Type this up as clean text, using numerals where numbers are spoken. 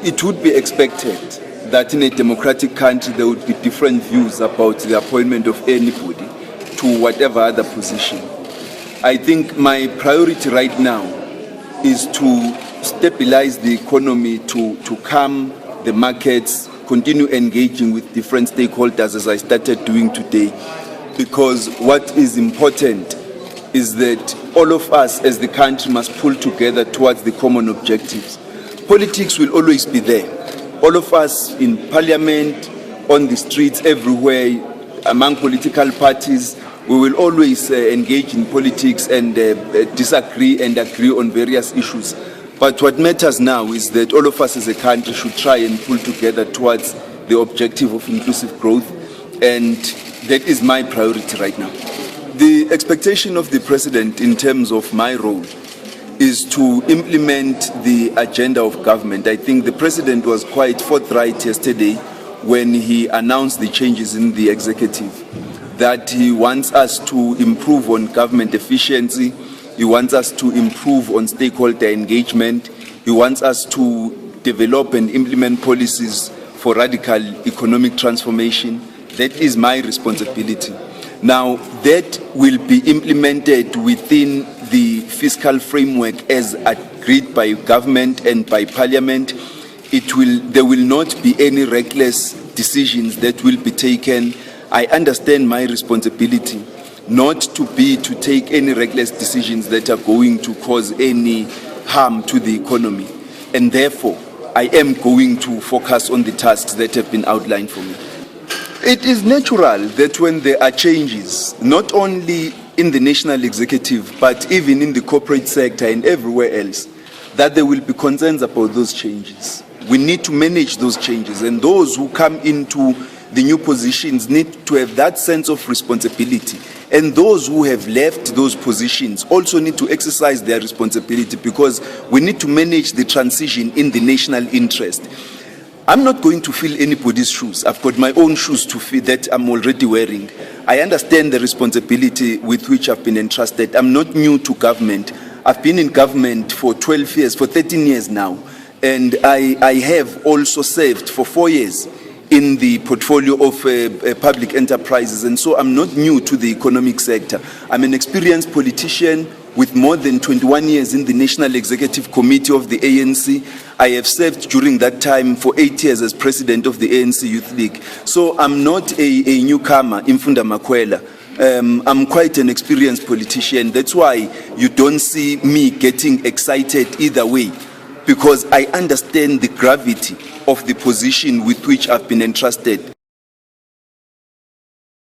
it would be expected that in a democratic country there would be different views about the appointment of anybody to whatever other position. I think my priority right now is to stabilize the economy, to calm the markets, continue engaging with different stakeholders as I started doing today, because what is important is that all of us as the country must pull together towards the common objectives. Politics will always be there. All of us in parliament, on the streets, everywhere, among political parties, we will always engage in politics and disagree and agree on various issues. But what matters now is that all of us as a country should try and pull together towards the objective of inclusive growth, and that is my priority right now. The expectation of the President in terms of my role is to implement the agenda of government. I think the President was quite forthright yesterday when he announced the changes in the executive, that he wants us to improve on government efficiency, he wants us to improve on stakeholder engagement, he wants us to develop and implement policies for radical economic transformation. That is my responsibility. Now, that will be implemented within the fiscal framework as agreed by government and by parliament. There will not be any reckless decisions that will be taken. I understand my responsibility not to take any reckless decisions that are going to cause any harm to the economy. And therefore, I am going to focus on the tasks that have been outlined for me. It is natural that when there are changes, not only in the national executive, but even in the corporate sector and everywhere else, that there will be concerns about those changes. We need to manage those changes, and those who come into the new positions need to have that sense of responsibility. And those who have left those positions also need to exercise their responsibility, because we need to manage the transition in the national interest. I'm not going to fill anybody's shoes. I've got my own shoes to fill that I'm already wearing. I understand the responsibility with which I've been entrusted. I'm not new to government. I've been in government for 12 years, for 13 years now. And I have also served for 4 years in the portfolio of public enterprises. And so I'm not new to the economic sector. I'm an experienced politician with more than 21 years in the National Executive Committee of the ANC. I have served during that time for 8 years as president of the ANC Youth League. So I'm not a newcomer, Imfunda Makwela. I'm quite an experienced politician. That's why you don't see me getting excited either way, because I understand the gravity of the position with which I've been entrusted.